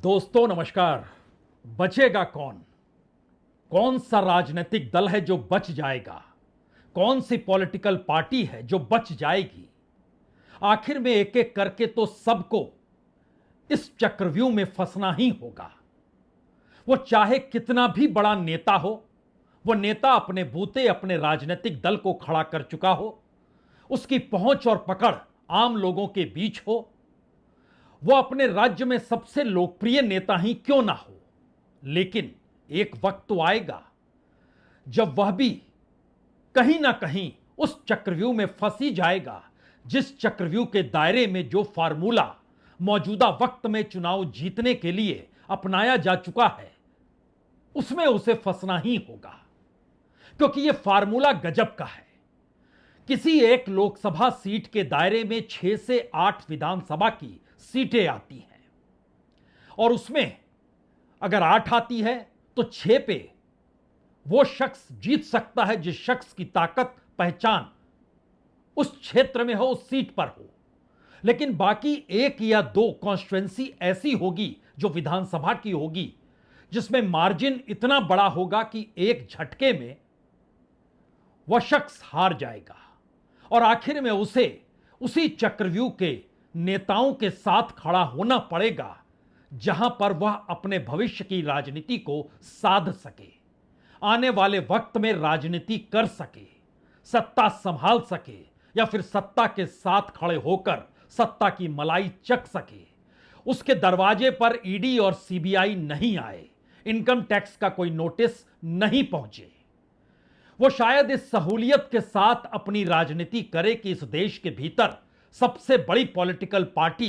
दोस्तों नमस्कार। बचेगा कौन? कौन सा राजनीतिक दल है जो बच जाएगा? कौन सी पॉलिटिकल पार्टी है जो बच जाएगी? आखिर में एक एक करके तो सबको इस चक्रव्यूह में फंसना ही होगा। वो चाहे कितना भी बड़ा नेता हो, वो नेता अपने बूते अपने राजनीतिक दल को खड़ा कर चुका हो, उसकी पहुंच और पकड़ आम लोगों के बीच हो, वो अपने राज्य में सबसे लोकप्रिय नेता ही क्यों ना हो, लेकिन एक वक्त तो आएगा जब वह भी कहीं ना कहीं उस चक्रव्यूह में फंस ही जाएगा जिस चक्रव्यूह के दायरे में जो फार्मूला मौजूदा वक्त में चुनाव जीतने के लिए अपनाया जा चुका है, उसमें उसे फंसना ही होगा। क्योंकि यह फार्मूला गजब का है। किसी एक लोकसभा सीट के दायरे में 6 से 8 विधानसभा की सीटें आती हैं और उसमें अगर 8 आती है तो 6 पे वो शख्स जीत सकता है जिस शख्स की ताकत पहचान उस क्षेत्र में हो, उस सीट पर हो। लेकिन बाकी 1 या 2 कॉन्स्टिट्यूएंसी ऐसी होगी जो विधानसभा की होगी जिसमें मार्जिन इतना बड़ा होगा कि एक झटके में वह शख्स हार जाएगा और आखिर में उसे उसी चक्रव्यूह के नेताओं के साथ खड़ा होना पड़ेगा जहां पर वह अपने भविष्य की राजनीति को साध सके, आने वाले वक्त में राजनीति कर सके, सत्ता संभाल सके या फिर सत्ता के साथ खड़े होकर सत्ता की मलाई चख सके। उसके दरवाजे पर ईडी और सीबीआई नहीं आए, इनकम टैक्स का कोई नोटिस नहीं पहुंचे। वो शायद इस सहूलियत के साथ अपनी राजनीति करे कि इस देश के भीतर सबसे बड़ी पॉलिटिकल पार्टी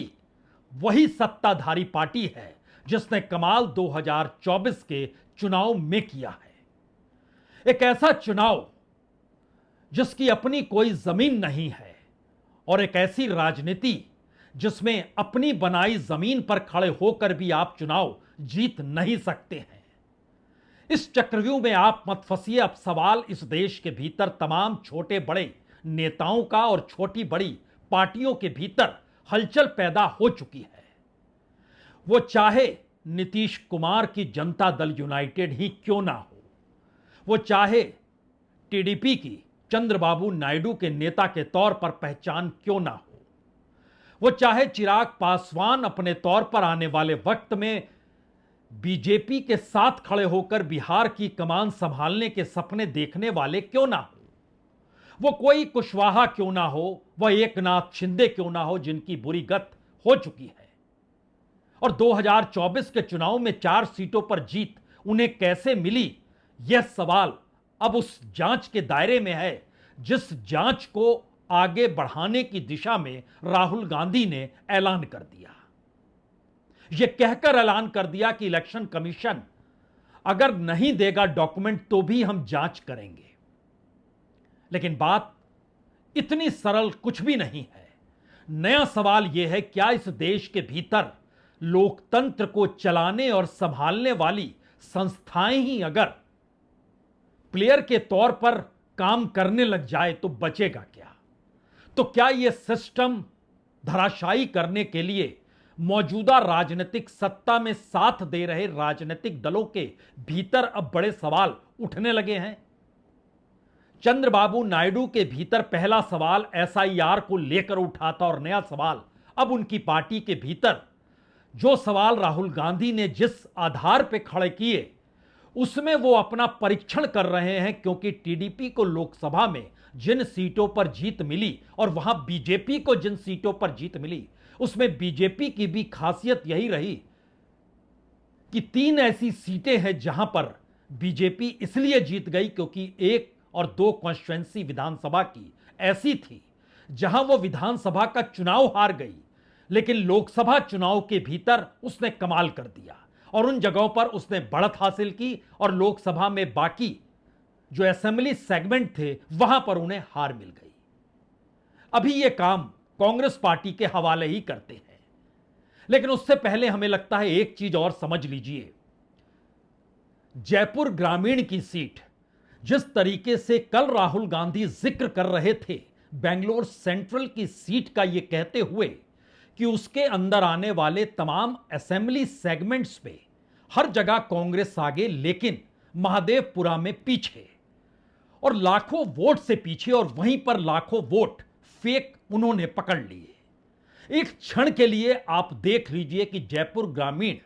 वही सत्ताधारी पार्टी है जिसने कमाल 2024 के चुनाव में किया है। एक ऐसा चुनाव जिसकी अपनी कोई जमीन नहीं है और एक ऐसी राजनीति जिसमें अपनी बनाई जमीन पर खड़े होकर भी आप चुनाव जीत नहीं सकते हैं। इस चक्रव्यूह में आप मत फंसिए। अब सवाल इस देश के भीतर तमाम छोटे बड़े नेताओं का और छोटी बड़ी पार्टियों के भीतर हलचल पैदा हो चुकी है। वो चाहे नीतीश कुमार की जनता दल यूनाइटेड ही क्यों ना हो, वो चाहे टीडीपी की चंद्रबाबू नायडू के नेता के तौर पर पहचान क्यों ना हो, वो चाहे चिराग पासवान अपने तौर पर आने वाले वक्त में बीजेपी के साथ खड़े होकर बिहार की कमान संभालने के सपने देखने वाले क्यों ना हो, वो कोई कुशवाहा क्यों ना हो, वह एकनाथ शिंदे क्यों ना हो जिनकी बुरी गत हो चुकी है। और 2024 के चुनाव में 4 सीटों पर जीत उन्हें कैसे मिली, यह सवाल अब उस जांच के दायरे में है जिस जांच को आगे बढ़ाने की दिशा में राहुल गांधी ने ऐलान कर दिया। यह कहकर ऐलान कर दिया कि इलेक्शन कमीशन अगर नहीं देगा डॉक्यूमेंट तो भी हम जांच करेंगे। लेकिन बात इतनी सरल कुछ भी नहीं है। नया सवाल यह है, क्या इस देश के भीतर लोकतंत्र को चलाने और संभालने वाली संस्थाएं ही अगर प्लेयर के तौर पर काम करने लग जाए तो बचेगा क्या? तो क्या यह सिस्टम धराशायी करने के लिए मौजूदा राजनीतिक सत्ता में साथ दे रहे राजनीतिक दलों के भीतर अब बड़े सवाल उठने लगे हैं? चंद्रबाबू नायडू के भीतर पहला सवाल एसआईआर को लेकर उठा था और नया सवाल अब उनकी पार्टी के भीतर जो सवाल राहुल गांधी ने जिस आधार पर खड़े किए उसमें वो अपना परीक्षण कर रहे हैं। क्योंकि टीडीपी को लोकसभा में जिन सीटों पर जीत मिली और वहां बीजेपी को जिन सीटों पर जीत मिली, उसमें बीजेपी की भी खासियत यही रही कि 3 ऐसी सीटें हैं जहां पर बीजेपी इसलिए जीत गई क्योंकि 1 और 2 कॉन्स्टिट्यूएंसी विधानसभा की ऐसी थी जहां वो विधानसभा का चुनाव हार गई, लेकिन लोकसभा चुनाव के भीतर उसने कमाल कर दिया और उन जगहों पर उसने बढ़त हासिल की और लोकसभा में बाकी जो असेंबली सेगमेंट थे वहां पर उन्हें हार मिल गई। अभी यह काम कांग्रेस पार्टी के हवाले ही करते हैं। लेकिन उससे पहले हमें लगता है एक चीज और समझ लीजिए। जयपुर ग्रामीण की सीट जिस तरीके से कल राहुल गांधी जिक्र कर रहे थे बेंगलोर सेंट्रल की सीट का, यह कहते हुए कि उसके अंदर आने वाले तमाम असेंबली सेगमेंट्स पे हर जगह कांग्रेस आगे, लेकिन महादेवपुरा में पीछे, और लाखों वोट से पीछे, और वहीं पर लाखों वोट फेक उन्होंने पकड़ लिए। एक क्षण के लिए आप देख लीजिए कि जयपुर ग्रामीण,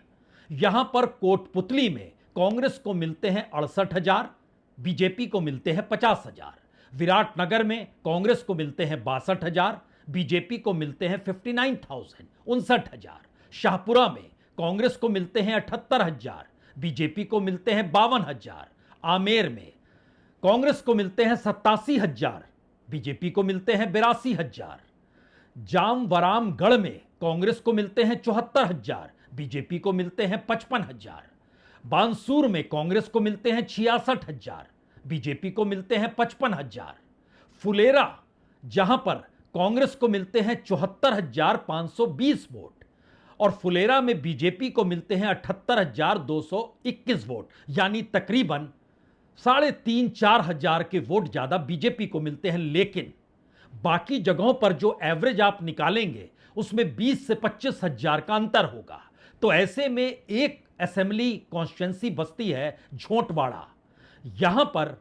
यहां पर कोटपुतली में कांग्रेस को मिलते हैं 68,000, बीजेपी को मिलते हैं 50,000। विराटनगर में कांग्रेस को मिलते हैं 62,000, बीजेपी को मिलते हैं 59,000, 59,000। शाहपुरा में कांग्रेस को मिलते हैं 78,000, बीजेपी को मिलते हैं 52,000। आमेर में कांग्रेस को मिलते हैं 87,000, बीजेपी को मिलते हैं 82,000। जामवरामगढ़ में कांग्रेस को मिलते हैं 74,000, बीजेपी को मिलते हैं 55,000। बांसूर में कांग्रेस को मिलते हैं 66,000, बीजेपी को मिलते हैं 55,000। फुलेरा, जहां पर कांग्रेस को मिलते हैं 74,520 वोट, और फुलेरा में बीजेपी को मिलते हैं 78,221 वोट, यानी तकरीबन 3,500-4 हजार के वोट ज्यादा बीजेपी को मिलते हैं। लेकिन बाकी जगहों पर जो एवरेज आप निकालेंगे उसमें 20 से 25 हजार का अंतर होगा। तो ऐसे में एक असेंबली कॉन्स्टिट्यूंसी बसती है झोंटवाड़ा, यहां पर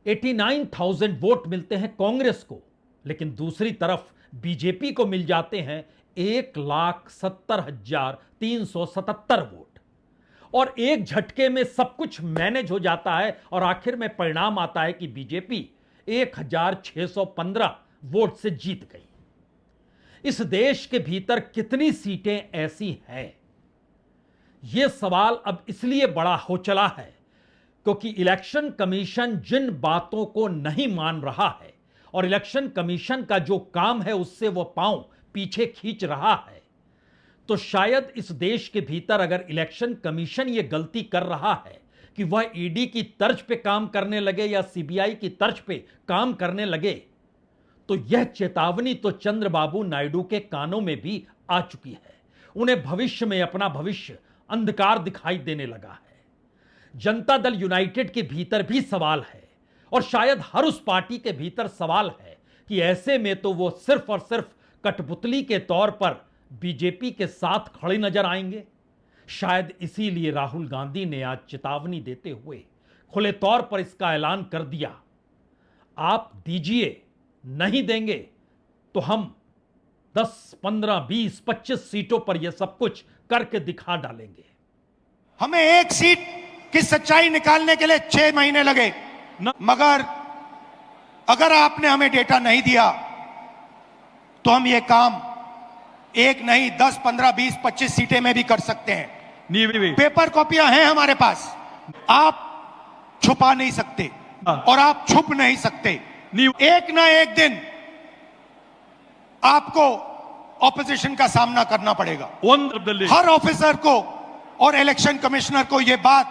89,000 वोट मिलते हैं कांग्रेस को, लेकिन दूसरी तरफ बीजेपी को मिल जाते हैं 1,70,377 वोट, और एक झटके में सब कुछ मैनेज हो जाता है, और आखिर में परिणाम आता है कि बीजेपी 1,615 वोट से जीत गई। इस देश के भीतर कितनी सीटें ऐसी हैं, यह सवाल अब इसलिए बड़ा हो चला है क्योंकि इलेक्शन कमीशन जिन बातों को नहीं मान रहा है, और इलेक्शन कमीशन का जो काम है उससे वह पांव पीछे खींच रहा है, तो शायद इस देश के भीतर अगर इलेक्शन कमीशन यह गलती कर रहा है कि वह ईडी की तर्ज पे काम करने लगे या सीबीआई की तर्ज पे काम करने लगे, तो यह चेतावनी तो चंद्रबाबू नायडू के कानों में भी आ चुकी है। उन्हें भविष्य में अपना भविष्य अंधकार दिखाई देने लगा है। जनता दल यूनाइटेड के भीतर भी सवाल है, और शायद हर उस पार्टी के भीतर सवाल है कि ऐसे में तो वो सिर्फ और सिर्फ कठपुतली के तौर पर बीजेपी के साथ खड़े नजर आएंगे। शायद इसीलिए राहुल गांधी ने आज चेतावनी देते हुए खुले तौर पर इसका ऐलान कर दिया, आप दीजिए, नहीं देंगे तो हम 10, 15, 20, 25 सीटों पर यह सब कुछ करके दिखा डालेंगे। हमें एक सीट की सच्चाई निकालने के लिए 6 महीने लगे, मगर अगर आपने हमें डेटा नहीं दिया तो हम ये काम एक नहीं 10, 15, 20, 25 सीटें में भी कर सकते हैं। पेपर कॉपियां हैं हमारे पास, आप छुपा नहीं सकते और आप छुप नहीं सकते। एक ना एक दिन आपको ऑपोजिशन का सामना करना पड़ेगा। हर ऑफिसर को और इलेक्शन कमिश्नर को यह बात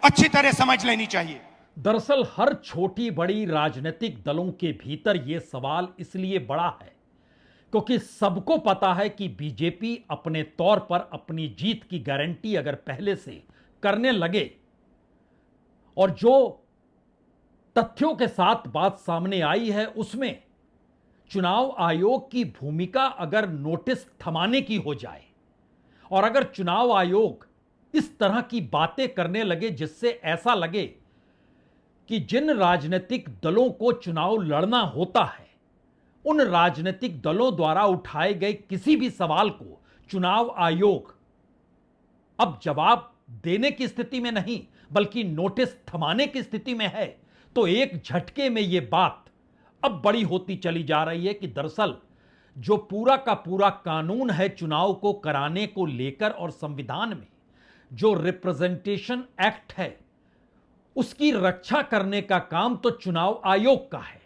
अच्छी तरह समझ लेनी चाहिए। दरअसल हर छोटी बड़ी राजनीतिक दलों के भीतर यह सवाल इसलिए बड़ा है क्योंकि सबको पता है कि बीजेपी अपने तौर पर अपनी जीत की गारंटी अगर पहले से करने लगे, और जो तथ्यों के साथ बात सामने आई है उसमें चुनाव आयोग की भूमिका अगर नोटिस थमाने की हो जाए, और अगर चुनाव आयोग इस तरह की बातें करने लगे जिससे ऐसा लगे कि जिन राजनीतिक दलों को चुनाव लड़ना होता है उन राजनीतिक दलों द्वारा उठाए गए किसी भी सवाल को चुनाव आयोग अब जवाब देने की स्थिति में नहीं बल्कि नोटिस थमाने की स्थिति में है, तो एक झटके में यह बात अब बड़ी होती चली जा रही है कि दरअसल जो पूरा का पूरा कानून है चुनाव को कराने को लेकर, और संविधान में जो रिप्रेजेंटेशन एक्ट है उसकी रक्षा करने का काम तो चुनाव आयोग का है,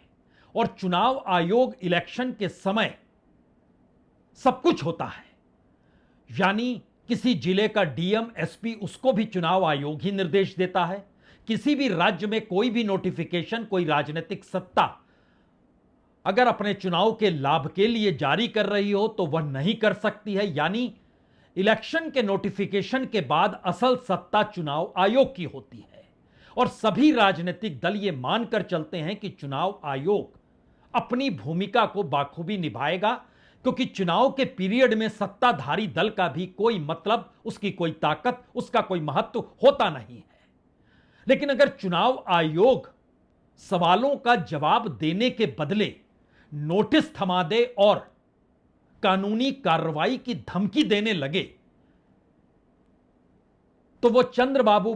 और चुनाव आयोग इलेक्शन के समय सब कुछ होता है। यानी किसी जिले का डीएम एसपी उसको भी चुनाव आयोग ही निर्देश देता है। किसी भी राज्य में कोई भी नोटिफिकेशन कोई राजनीतिक सत्ता अगर अपने चुनाव के लाभ के लिए जारी कर रही हो तो वह नहीं कर सकती है। यानी इलेक्शन के नोटिफिकेशन के बाद असल सत्ता चुनाव आयोग की होती है, और सभी राजनीतिक दल ये मानकर चलते हैं कि चुनाव आयोग अपनी भूमिका को बाखूबी निभाएगा क्योंकि चुनाव के पीरियड में सत्ताधारी दल का भी कोई मतलब, उसकी कोई ताकत, उसका कोई महत्व होता नहीं है। लेकिन अगर चुनाव आयोग सवालों का जवाब देने के बदले नोटिस थमा दे और कानूनी कार्रवाई की धमकी देने लगे, तो वो चंद्रबाबू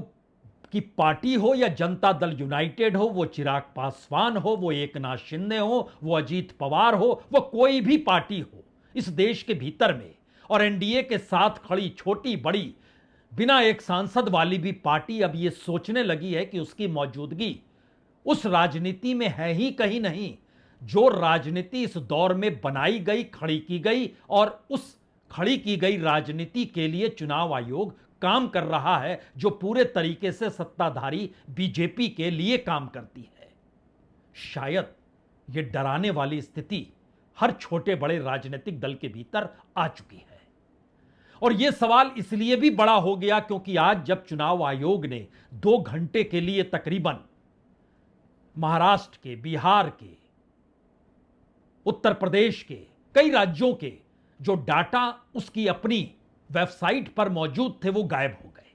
की पार्टी हो या जनता दल यूनाइटेड हो, वो चिराग पासवान हो, वो एकनाथ शिंदे हो, वो अजीत पवार हो, वो कोई भी पार्टी हो इस देश के भीतर में, और एनडीए के साथ खड़ी छोटी बड़ी बिना एक सांसद वाली भी पार्टी अब ये सोचने लगी है कि उसकी मौजूदगी उस राजनीति में है ही कहीं नहीं जो राजनीति इस दौर में बनाई गई, खड़ी की गई, और उस खड़ी की गई राजनीति के लिए चुनाव आयोग काम कर रहा है, जो पूरे तरीके से सत्ताधारी बीजेपी के लिए काम करती है। शायद यह डराने वाली स्थिति हर छोटे बड़े राजनीतिक दल के भीतर आ चुकी है। और यह सवाल इसलिए भी बड़ा हो गया क्योंकि आज जब चुनाव आयोग ने 2 घंटे के लिए तकरीबन महाराष्ट्र के, बिहार के, उत्तर प्रदेश के, कई राज्यों के जो डाटा उसकी अपनी वेबसाइट पर मौजूद थे वो गायब हो गए,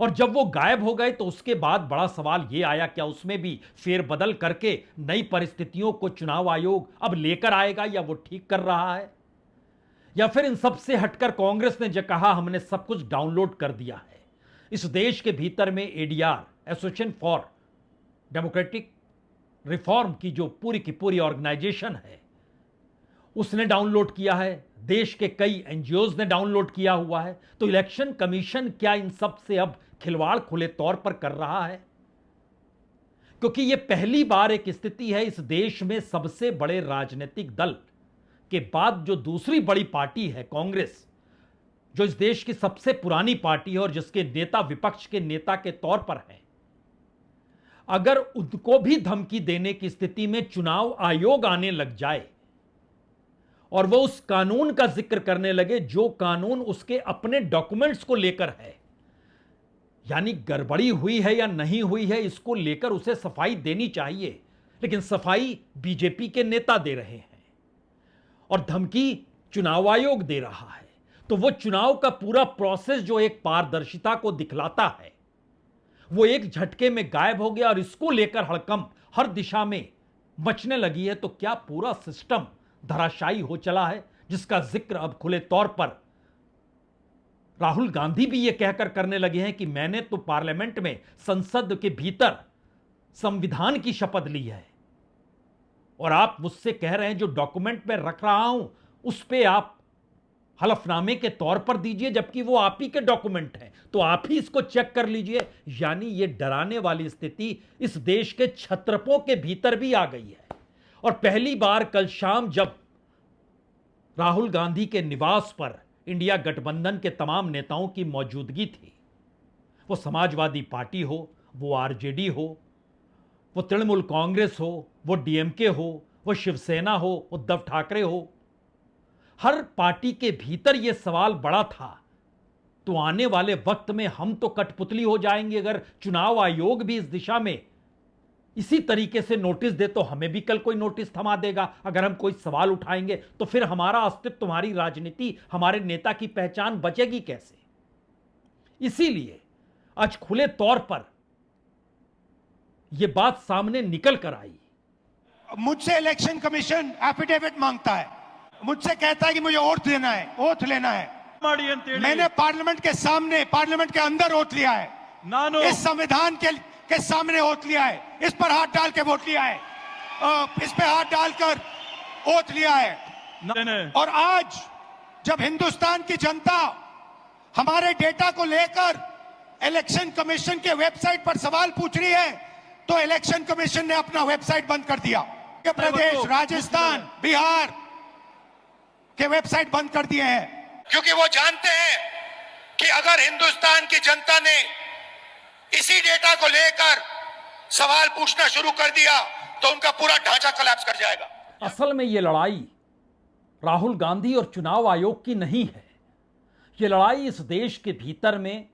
और जब वो गायब हो गए तो उसके बाद बड़ा सवाल यह आया, क्या उसमें भी फेरबदल करके नई परिस्थितियों को चुनाव आयोग अब लेकर आएगा, या वो ठीक कर रहा है, या फिर इन सब से हटकर कांग्रेस ने जो कहा हमने सब कुछ डाउनलोड कर दिया है। इस देश के भीतर में ADR, association for democratic reform की जो पूरी की पूरी ऑर्गेनाइजेशन है, उसने डाउनलोड किया है, देश के कई एनजीओज ने डाउनलोड किया हुआ है। तो इलेक्शन कमीशन क्या इन सब से अब खिलवाड़ खुले तौर पर कर रहा है? क्योंकि यह पहली बार एक स्थिति है इस देश में सबसे बड़े राजनीतिक दल के बाद जो दूसरी बड़ी पार्टी है कांग्रेस, जो इस देश की सबसे पुरानी पार्टी है और जिसके नेता विपक्ष के नेता के तौर पर हैं, अगर उनको भी धमकी देने की स्थिति में चुनाव आयोग आने लग जाए और वो उस कानून का जिक्र करने लगे जो कानून उसके अपने डॉक्यूमेंट्स को लेकर है, यानी गड़बड़ी हुई है या नहीं हुई है इसको लेकर उसे सफाई देनी चाहिए, लेकिन सफाई बीजेपी के नेता दे रहे हैं और धमकी चुनाव आयोग दे रहा है, तो वो चुनाव का पूरा प्रोसेस जो एक पारदर्शिता को दिखलाता है वो एक झटके में गायब हो गया और इसको लेकर हड़कंप हर दिशा में मचने लगी है। तो क्या पूरा सिस्टम धराशायी हो चला है, जिसका जिक्र अब खुले तौर पर राहुल गांधी भी यह कहकर करने लगे हैं कि मैंने तो पार्लियामेंट में, संसद के भीतर संविधान की शपथ ली है और आप मुझसे कह रहे हैं जो डॉक्यूमेंट में रख रहा हूं उस पे आप हलफनामे के तौर पर दीजिए, जबकि वो आप ही के डॉक्यूमेंट हैं, तो आप ही इसको चेक कर लीजिए। यानी ये डराने वाली स्थिति इस देश के छत्रपों के भीतर भी आ गई है। और पहली बार कल शाम जब राहुल गांधी के निवास पर इंडिया गठबंधन के तमाम नेताओं की मौजूदगी थी, वो समाजवादी पार्टी हो, वो आरजेडी हो, वो तृणमूल कांग्रेस हो, वो डीएमके हो, वो शिवसेना हो, उद्धव ठाकरे हो, हर पार्टी के भीतर यह सवाल बड़ा था, तो आने वाले वक्त में हम तो कठपुतली हो जाएंगे अगर चुनाव आयोग भी इस दिशा में इसी तरीके से नोटिस दे, तो हमें भी कल कोई नोटिस थमा देगा। अगर हम कोई सवाल उठाएंगे तो फिर हमारा अस्तित्व, तुम्हारी राजनीति, हमारे नेता की पहचान बचेगी कैसे? इसीलिए आज खुले तौर पर यह बात सामने निकल कर आई। मुझसे इलेक्शन कमीशन एफिडेविट मांगता है, मुझसे कहता है कि मुझे ओथ लेना है, ओथ लेना है। मैंने पार्लियामेंट के सामने, पार्लियामेंट के अंदर ओथ लिया है, इस संविधान के सामने ओथ लिया है, इस पर हाथ डाल के वोट लिया है, इस पे हाथ डालकर ओथ लिया है। और आज जब हिंदुस्तान की जनता हमारे डेटा को लेकर इलेक्शन कमीशन के वेबसाइट पर सवाल पूछ रही है, तो इलेक्शन कमीशन ने अपना वेबसाइट बंद कर दिया। मध्य प्रदेश, राजस्थान, बिहार के वेबसाइट बंद कर दिए हैं, क्योंकि वो जानते हैं कि अगर हिंदुस्तान की जनता ने इसी डेटा को लेकर सवाल पूछना शुरू कर दिया तो उनका पूरा ढांचा कोलैप्स कर जाएगा। असल में यह लड़ाई राहुल गांधी और चुनाव आयोग की नहीं है, यह लड़ाई इस देश के भीतर में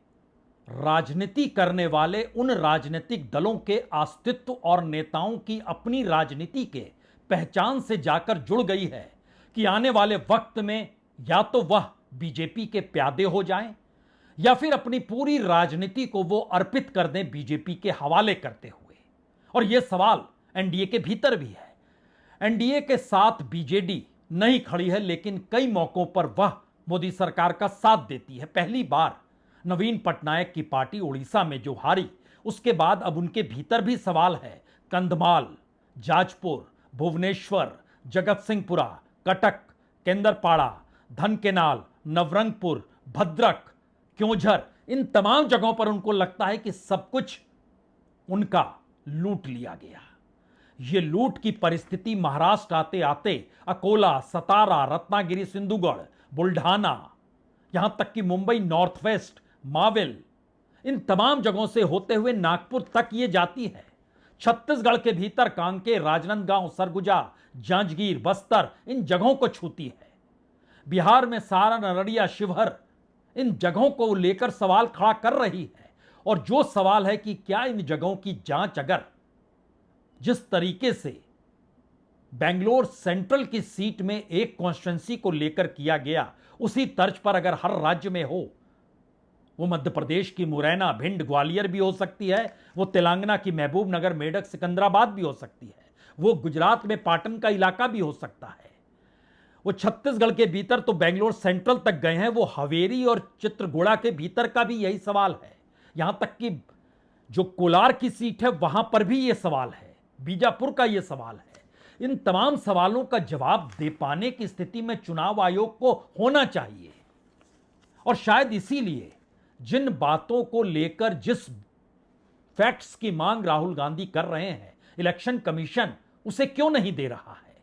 राजनीति करने वाले उन राजनीतिक दलों के अस्तित्व और नेताओं की अपनी राजनीति के पहचान से जाकर जुड़ गई है कि आने वाले वक्त में या तो वह बीजेपी के प्यादे हो जाएं या फिर अपनी पूरी राजनीति को वो अर्पित कर दें बीजेपी के हवाले करते हुए। और यह सवाल एनडीए के भीतर भी है। एनडीए के साथ बीजेडी नहीं खड़ी है, लेकिन कई मौकों पर वह मोदी सरकार का साथ देती है। पहली बार नवीन पटनायक की पार्टी उड़ीसा में जो हारी, उसके बाद अब उनके भीतर भी सवाल है। कंधमाल, जाजपुर, भुवनेश्वर, जगत सिंहपुरा, कटक, केंद्रपाड़ा, धनकेनाल, नवरंगपुर, भद्रक, क्योंझर, इन तमाम जगहों पर उनको लगता है कि सब कुछ उनका लूट लिया गया। यह लूट की परिस्थिति महाराष्ट्र आते आते अकोला, सतारा, रत्नागिरी, सिंधुगढ़, बुल्ढाना, यहां तक कि मुंबई नॉर्थ वेस्ट, मावेल, इन तमाम जगहों से होते हुए नागपुर तक ये जाती है। छत्तीसगढ़ के भीतर कांकेर, राजनांदगांव, सरगुजा, जांजगीर, बस्तर, इन जगहों को छूती है। बिहार में सारण, अररिया, शिवहर, इन जगहों को लेकर सवाल खड़ा कर रही है। और जो सवाल है कि क्या इन जगहों की जांच अगर जिस तरीके से बेंगलोर सेंट्रल की सीट में एक कॉन्स्टिट्यूंसी को लेकर किया गया, उसी तर्ज पर अगर हर राज्य में हो, वो मध्य प्रदेश की मुरैना, भिंड, ग्वालियर भी हो सकती है, वो तेलंगाना की महबूब नगर, मेडक, सिकंदराबाद भी हो सकती है, वो गुजरात में पाटन का इलाका भी हो सकता है, वो छत्तीसगढ़ के भीतर तो बेंगलोर सेंट्रल तक गए हैं, वो हवेरी और चित्रगुड़ा के भीतर का भी यही सवाल है। यहां तक कि जो कोलार की सीट है वहां पर भी यह सवाल है, बीजापुर का यह सवाल है। इन तमाम सवालों का जवाब दे पाने की स्थिति में चुनाव आयोग को होना चाहिए। और शायद इसीलिए जिन बातों को लेकर, जिस फैक्ट्स की मांग राहुल गांधी कर रहे हैं, इलेक्शन कमीशन उसे क्यों नहीं दे रहा है।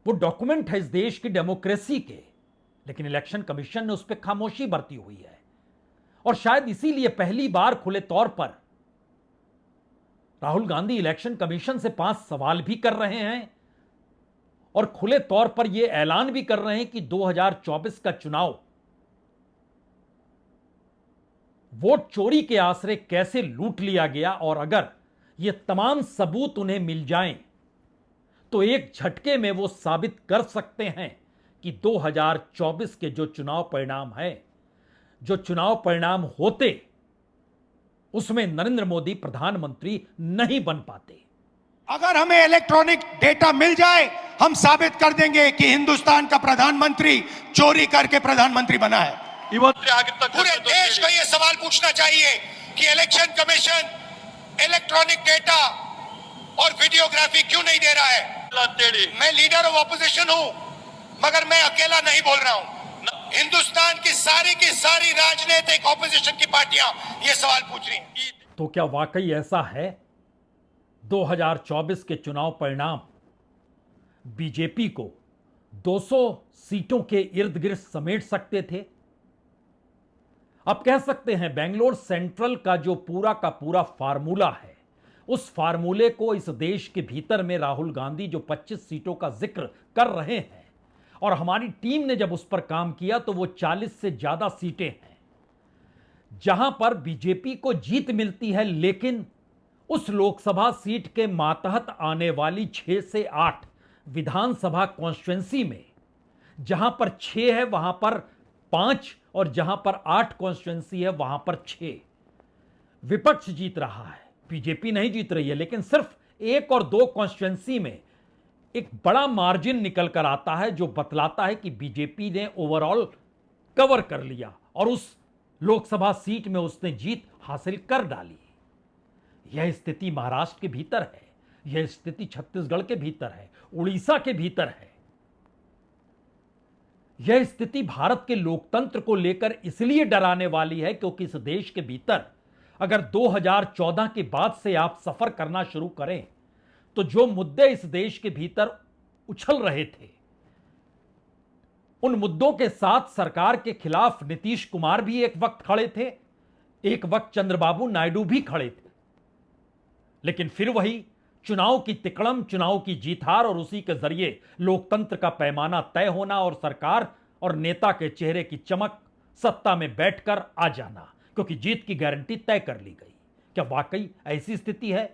वो डॉक्यूमेंट है इस देश की डेमोक्रेसी के, लेकिन इलेक्शन कमीशन ने उस पर खामोशी बरती हुई है। और शायद इसीलिए पहली बार खुले तौर पर राहुल गांधी इलेक्शन कमीशन से 5 सवाल भी कर रहे हैं और खुले तौर पर यह ऐलान भी कर रहे हैं कि 2024 का चुनाव वोट चोरी के आसरे कैसे लूट लिया गया, और अगर ये तमाम सबूत उन्हें मिल जाएं तो एक झटके में वो साबित कर सकते हैं कि 2024 के जो चुनाव परिणाम है, जो चुनाव परिणाम होते उसमें नरेंद्र मोदी प्रधानमंत्री नहीं बन पाते। अगर हमें इलेक्ट्रॉनिक डेटा मिल जाए, हम साबित कर देंगे कि हिंदुस्तान का प्रधानमंत्री चोरी करके प्रधानमंत्री बना है। पूरे देश को यह सवाल पूछना चाहिए कि इलेक्शन कमीशन इलेक्ट्रॉनिक डेटा और वीडियोग्राफी क्यों नहीं दे रहा है। मैं लीडर ऑफ ऑपोजिशन हूं, मगर मैं अकेला नहीं बोल रहा हूं। हिंदुस्तान की सारी राजनीतिक ऑपोजिशन की पार्टियां ये सवाल पूछ रही हैं। तो क्या वाकई ऐसा है 2024 के चुनाव परिणाम बीजेपी को 200 सीटों के इर्द गिर्द समेट सकते थे? आप कह सकते हैं बेंगलोर सेंट्रल का जो पूरा का पूरा फार्मूला है, उस फार्मूले को इस देश के भीतर में राहुल गांधी जो 25 सीटों का जिक्र कर रहे हैं, और हमारी टीम ने जब उस पर काम किया तो वो 40 से ज्यादा सीटें हैं जहां पर बीजेपी को जीत मिलती है। लेकिन उस लोकसभा सीट के मातहत आने वाली 6 से 8 विधानसभा कॉन्स्टिट्यूंसी में जहां पर 6 है वहां पर 5, और जहां पर 8 कॉन्स्टिट्यूंसी है वहां पर 6 विपक्ष जीत रहा है, बीजेपी नहीं जीत रही है। लेकिन सिर्फ 1 और 2 कॉन्स्टिट्यूंसी में एक बड़ा मार्जिन निकल कर आता है जो बतलाता है कि बीजेपी ने ओवरऑल कवर कर लिया और उस लोकसभा सीट में उसने जीत हासिल कर डाली। यह स्थिति महाराष्ट्र के भीतर है, यह स्थिति छत्तीसगढ़ के भीतर है, उड़ीसा के भीतर है। यह स्थिति भारत के लोकतंत्र को लेकर इसलिए डराने वाली है क्योंकि इस देश के भीतर अगर 2014 के बाद से आप सफर करना शुरू करें तो जो मुद्दे इस देश के भीतर उछल रहे थे, उन मुद्दों के साथ सरकार के खिलाफ नीतीश कुमार भी एक वक्त खड़े थे, एक वक्त चंद्रबाबू नायडू भी खड़े थे। लेकिन फिर वही चुनाव की तिकड़म, चुनाव की जीत हार और उसी के जरिए लोकतंत्र का पैमाना तय होना और सरकार और नेता के चेहरे की चमक, सत्ता में बैठकर आ जाना, क्योंकि जीत की गारंटी तय कर ली गई। क्या वाकई ऐसी स्थिति है?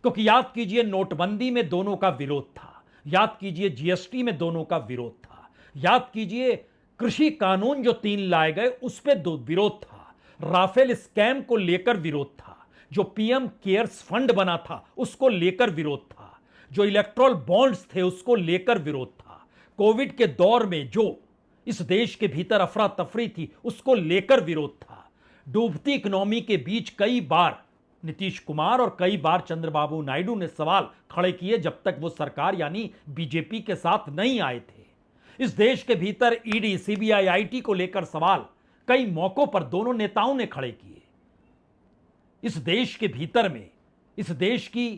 क्योंकि याद कीजिए नोटबंदी में दोनों का विरोध था। याद कीजिए जीएसटी में दोनों का विरोध था, याद कीजिए कृषि कानून जो 3 लाए गए उस पर दो विरोध था, राफेल स्कैम को लेकर विरोध था, जो पीएम केयर्स फंड बना था उसको लेकर विरोध था, जो इलेक्ट्रॉल बॉन्ड्स थे उसको लेकर विरोध था, कोविड के दौर में जो इस देश के भीतर अफरा तफरी थी उसको लेकर विरोध था, डूबती इकोनॉमी के बीच कई बार नीतीश कुमार और कई बार चंद्रबाबू नायडू ने सवाल खड़े किए जब तक वो सरकार यानी बीजेपी के साथ नहीं आए थे। इस देश के भीतर ईडी, सीबीआई, आईटी को लेकर सवाल कई मौकों पर दोनों नेताओं ने खड़े किए। इस देश के भीतर में इस देश की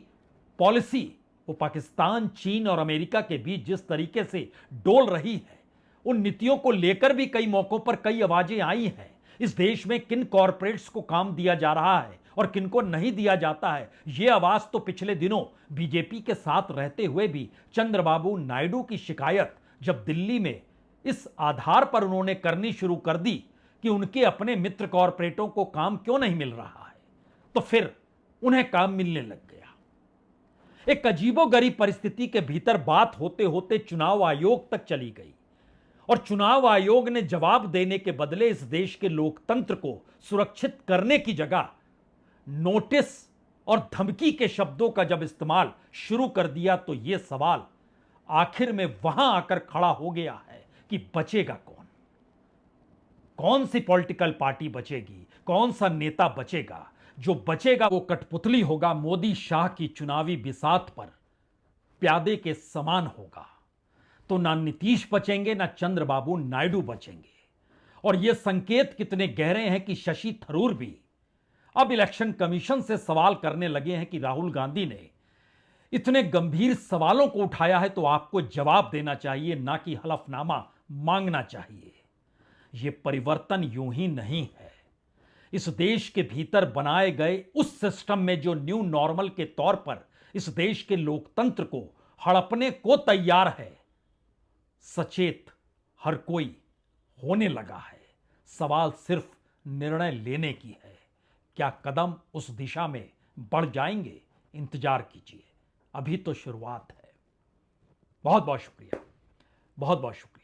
पॉलिसी वो पाकिस्तान, चीन और अमेरिका के बीच जिस तरीके से डोल रही है, उन नीतियों को लेकर भी कई मौकों पर कई आवाजें आई हैं। इस देश में किन कॉरपोरेट्स को काम दिया जा रहा है और किन को नहीं दिया जाता है, यह आवाज तो पिछले दिनों बीजेपी के साथ रहते हुए भी चंद्रबाबू नायडू की शिकायत जब दिल्ली में इस आधार पर उन्होंने करनी शुरू कर दी कि उनके अपने मित्र कॉरपोरेटों को काम क्यों नहीं मिल रहा है, तो फिर उन्हें काम मिलने लग गया। एक अजीबोगरीब परिस्थिति के भीतर बात होते होते चुनाव आयोग तक चली गई और चुनाव आयोग ने जवाब देने के बदले इस देश के लोकतंत्र को सुरक्षित करने की जगह नोटिस और धमकी के शब्दों का जब इस्तेमाल शुरू कर दिया तो यह सवाल आखिर में वहां आकर खड़ा हो गया है कि बचेगा कौन, कौन सी पॉलिटिकल पार्टी बचेगी, कौन सा नेता बचेगा। जो बचेगा वो कठपुतली होगा, मोदी शाह की चुनावी बिसात पर प्यादे के समान होगा। तो ना नीतीश बचेंगे ना चंद्रबाबू नायडू बचेंगे। और यह संकेत कितने गहरे हैं कि शशि थरूर भी अब इलेक्शन कमीशन से सवाल करने लगे हैं कि राहुल गांधी ने इतने गंभीर सवालों को उठाया है तो आपको जवाब देना चाहिए, ना कि हलफनामा मांगना चाहिए। यह परिवर्तन यूं ही नहीं है। इस देश के भीतर बनाए गए उस सिस्टम में जो न्यू नॉर्मल के तौर पर इस देश के लोकतंत्र को हड़पने को तैयार है, सचेत हर कोई होने लगा है। सवाल सिर्फ निर्णय लेने की है। क्या कदम उस दिशा में बढ़ जाएंगे? इंतजार कीजिए, अभी तो शुरुआत है। बहुत बहुत शुक्रिया, बहुत बहुत शुक्रिया।